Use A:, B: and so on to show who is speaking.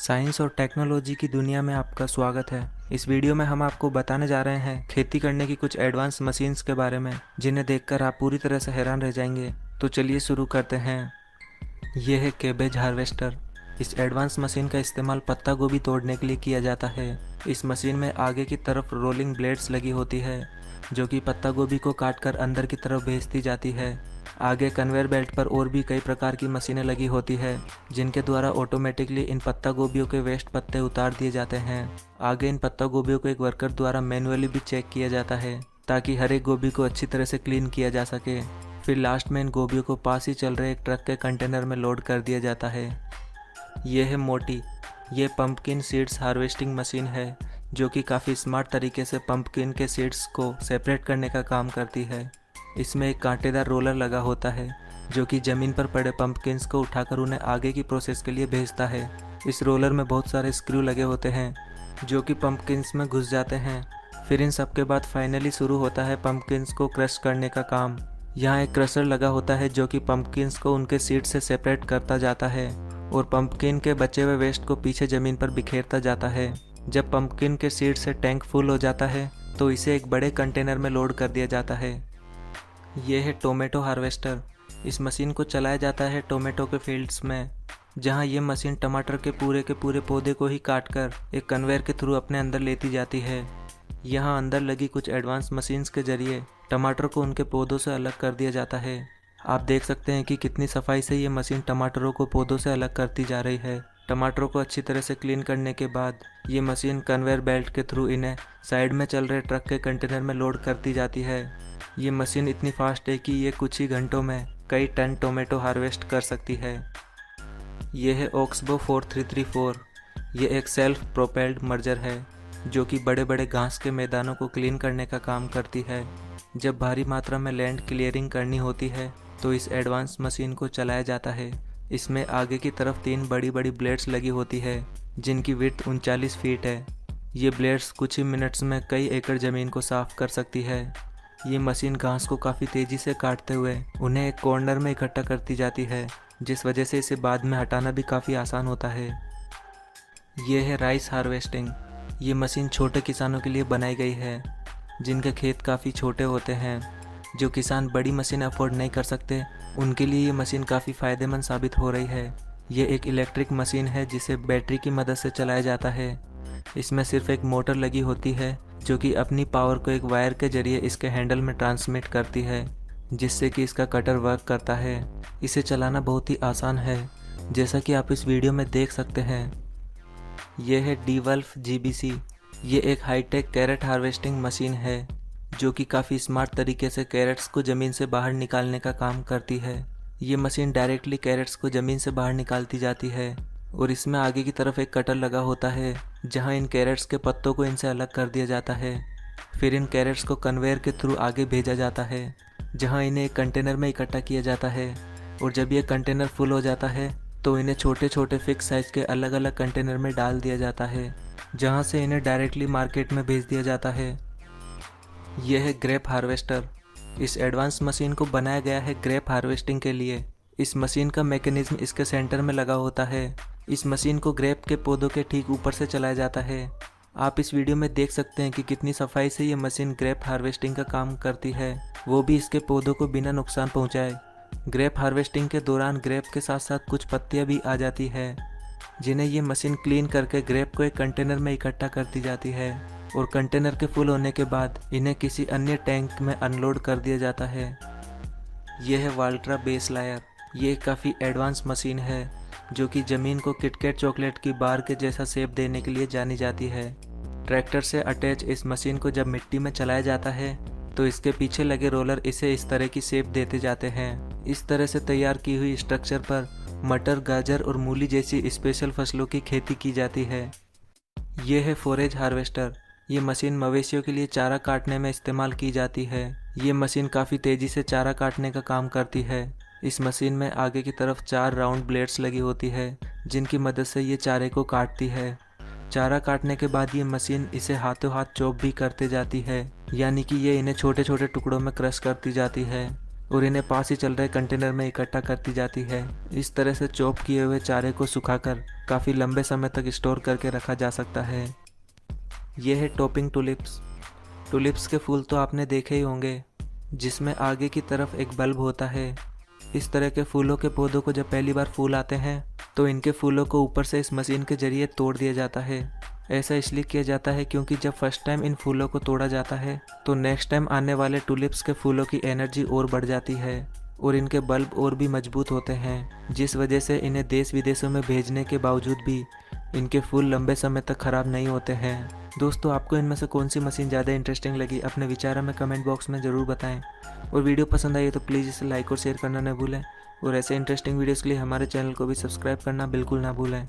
A: Science और technology की दुनिया में आपका स्वागत है। इस वीडियो में हम आपको बताने जा रहे हैं खेती करने की कुछ एडवांस मशीन्स के बारे में, जिन्हें देखकर आप पूरी तरह से हैरान रह जाएंगे। तो चलिए शुरू करते हैं। यह है कैबेज हार्वेस्टर। इस एडवांस मशीन का इस्तेमाल पत्ता गोभी तोड़ने के लिए किया जाता है। इस मशीन में आगे की तरफ रोलिंग ब्लेड्स लगी होती है, जो कि पत्ता गोभी को काटकर अंदर की तरफ भेजती जाती है। आगे कन्वेयर बेल्ट पर और भी कई प्रकार की मशीनें लगी होती है, जिनके द्वारा ऑटोमेटिकली इन पत्ता गोभियों के वेस्ट पत्ते उतार दिए जाते हैं। आगे इन पत्ता गोभियों को एक वर्कर द्वारा मैन्युअली भी चेक किया जाता है, ताकि हर एक गोभी को अच्छी तरह से क्लीन किया जा सके। फिर लास्ट में इन गोभियों को पास ही चल रहे एक ट्रक के कंटेनर में लोड कर दिया जाता है। ये है मोटी। ये पंपकिन सीड्स हार्वेस्टिंग मशीन है, जो कि काफ़ी स्मार्ट तरीके से पंपकिन के सीड्स को सेपरेट करने का काम करती है। इसमें एक कांटेदार रोलर लगा होता है, जो कि ज़मीन पर पड़े पंपकिन्स को उठाकर उन्हें आगे की प्रोसेस के लिए भेजता है। इस रोलर में बहुत सारे स्क्रू लगे होते हैं, जो कि पंपकिन्स में घुस जाते हैं। फिर इन सब के बाद फाइनली शुरू होता है पंपकिन्स को क्रश करने का काम। यहाँ एक क्रशर लगा होता है, जो कि पंपकिन्स को उनके सीड से सेपरेट करता जाता है और पंपकिन के बचे हुए वेस्ट को पीछे ज़मीन पर बिखेरता जाता है। जब पंपकिन के सीड से टैंक फुल हो जाता है, तो इसे एक बड़े कंटेनर में लोड कर दिया जाता है। ये है टोमेटो हार्वेस्टर। इस मशीन को चलाया जाता है टोमेटो के फील्ड्स में, जहां ये मशीन टमाटर के पूरे पौधे को ही काटकर एक कन्वेयर के थ्रू अपने अंदर लेती जाती है। यहां अंदर लगी कुछ एडवांस मशीन्स के जरिए टमाटर को उनके पौधों से अलग कर दिया जाता है। आप देख सकते हैं कि कितनी सफाई से ये मशीन टमाटरों को पौधों से अलग करती जा रही है। टमाटरों को अच्छी तरह से क्लीन करने के बाद ये मशीन कन्वेयर बेल्ट के थ्रू इन्हें साइड में चल रहे ट्रक के कंटेनर में लोड करती जाती है। ये मशीन इतनी फास्ट है कि ये कुछ ही घंटों में कई टन टोमेटो हार्वेस्ट कर सकती है। ये है ओक्सबो 4334। ये एक सेल्फ प्रोपेल्ड मर्जर है, जो कि बड़े बड़े घास के मैदानों को क्लीन करने का काम करती है। जब भारी मात्रा में लैंड क्लियरिंग करनी होती है, तो इस एडवांस मशीन को चलाया जाता है। इसमें आगे की तरफ 3 बड़ी बड़ी ब्लेड्स लगी होती है, जिनकी विड्थ 39 फीट है। ये ब्लेड्स कुछ ही मिनट्स में कई एकड़ ज़मीन को साफ कर सकती है। ये मशीन घास को काफ़ी तेज़ी से काटते हुए उन्हें एक कॉर्नर में इकट्ठा करती जाती है, जिस वजह से इसे बाद में हटाना भी काफ़ी आसान होता है। ये है राइस हार्वेस्टिंग। ये मशीन छोटे किसानों के लिए बनाई गई है, जिनके खेत काफ़ी छोटे होते हैं। जो किसान बड़ी मशीन अफोर्ड नहीं कर सकते, उनके लिए ये मशीन काफ़ी फ़ायदेमंद साबित हो रही है। ये एक इलेक्ट्रिक मशीन है, जिसे बैटरी की मदद से चलाया जाता है। इसमें सिर्फ एक मोटर लगी होती है, जो कि अपनी पावर को एक वायर के जरिए इसके हैंडल में ट्रांसमिट करती है, जिससे कि इसका कटर वर्क करता है। इसे चलाना बहुत ही आसान है, जैसा कि आप इस वीडियो में देख सकते हैं। यह है DeWolf GBC। ये एक हाईटेक कैरेट हार्वेस्टिंग मशीन है, जो कि काफ़ी स्मार्ट तरीके से कैरेट्स को ज़मीन से बाहर निकालने का काम करती है। ये मशीन डायरेक्टली कैरेट्स को ज़मीन से बाहर निकालती जाती है, और इसमें आगे की तरफ एक कटर लगा होता है, जहां इन कैरेट्स के पत्तों को इनसे अलग कर दिया जाता है। फिर इन कैरेट्स को कन्वेयर के थ्रू आगे भेजा जाता है, जहां इन्हें एक कंटेनर में इकट्ठा किया जाता है। और जब ये कंटेनर फुल हो जाता है, तो इन्हें छोटे छोटे फिक्स साइज़ के अलग अलग कंटेनर में डाल दिया जाता है, जहां से इन्हें डायरेक्टली मार्केट में भेज दिया जाता है। यह है ग्रेप हार्वेस्टर। इस एडवांस मशीन को बनाया गया है ग्रेप हार्वेस्टिंग के लिए। इस मशीन का मैकेनिज्म इसके सेंटर में लगा होता है। इस मशीन को ग्रेप के पौधों के ठीक ऊपर से चलाया जाता है। आप इस वीडियो में देख सकते हैं कि कितनी सफाई से ये मशीन ग्रेप हार्वेस्टिंग का काम करती है, वो भी इसके पौधों को बिना नुकसान पहुंचाए। ग्रेप हार्वेस्टिंग के दौरान ग्रेप के साथ साथ कुछ पत्तियां भी आ जाती है, जिन्हें ये मशीन क्लीन करके ग्रेप को एक कंटेनर में इकट्ठा करती जाती है, और कंटेनर के फुल होने के बाद इन्हें किसी अन्य टैंक में अनलोड कर दिया जाता है। यह है वाल्ट्रा बेस लायर। ये काफ़ी एडवांस मशीन है, जो कि ज़मीन को किटकैट चॉकलेट की बार के जैसा शेप देने के लिए जानी जाती है। ट्रैक्टर से अटैच इस मशीन को जब मिट्टी में चलाया जाता है, तो इसके पीछे लगे रोलर इसे इस तरह की शेप देते जाते हैं। इस तरह से तैयार की हुई स्ट्रक्चर पर मटर, गाजर और मूली जैसी स्पेशल फसलों की खेती की जाती है। ये है फोरेज हार्वेस्टर। ये मशीन मवेशियों के लिए चारा काटने में इस्तेमाल की जाती है। ये मशीन काफ़ी तेज़ी से चारा काटने का काम करती है। इस मशीन में आगे की तरफ 4 राउंड ब्लेड्स लगी होती है, जिनकी मदद से ये चारे को काटती है। चारा काटने के बाद ये मशीन इसे हाथों हाथ चॉप भी करते जाती है, यानी कि ये इन्हें छोटे छोटे टुकड़ों में क्रश करती जाती है। और इन्हें पास ही चल रहे कंटेनर में इकट्ठा करती जाती है। इस तरह से चॉप किए हुए चारे को सुखाकर काफ़ी लंबे समय तक स्टोर करके रखा जा सकता है। ये है टॉपिंग टुलिप्स। टुलिप्स के फूल तो आपने देखे ही होंगे, जिसमें आगे की तरफ एक बल्ब होता है। इस तरह के फूलों के पौधों को जब पहली बार फूल आते हैं तो इनके फूलों को ऊपर से इस मशीन के जरिए तोड़ दिया जाता है। ऐसा इसलिए किया जाता है क्योंकि जब फर्स्ट टाइम इन फूलों को तोड़ा जाता है तो नेक्स्ट टाइम आने वाले टुलिप्स के फूलों की एनर्जी और बढ़ जाती है और इनके बल्ब और भी मजबूत होते हैं, जिस वजह से इन्हें देश विदेशों में भेजने के बावजूद भी इनके फूल लंबे समय तक ख़राब नहीं होते हैं। दोस्तों, आपको इनमें से कौन सी मशीन ज़्यादा इंटरेस्टिंग लगी, अपने विचार हमें कमेंट बॉक्स में ज़रूर बताएं। और वीडियो पसंद आई तो प्लीज़ इसे लाइक और शेयर करना न भूलें और ऐसे इंटरेस्टिंग वीडियोज़ के लिए हमारे चैनल को भी सब्सक्राइब करना बिल्कुल ना भूलें।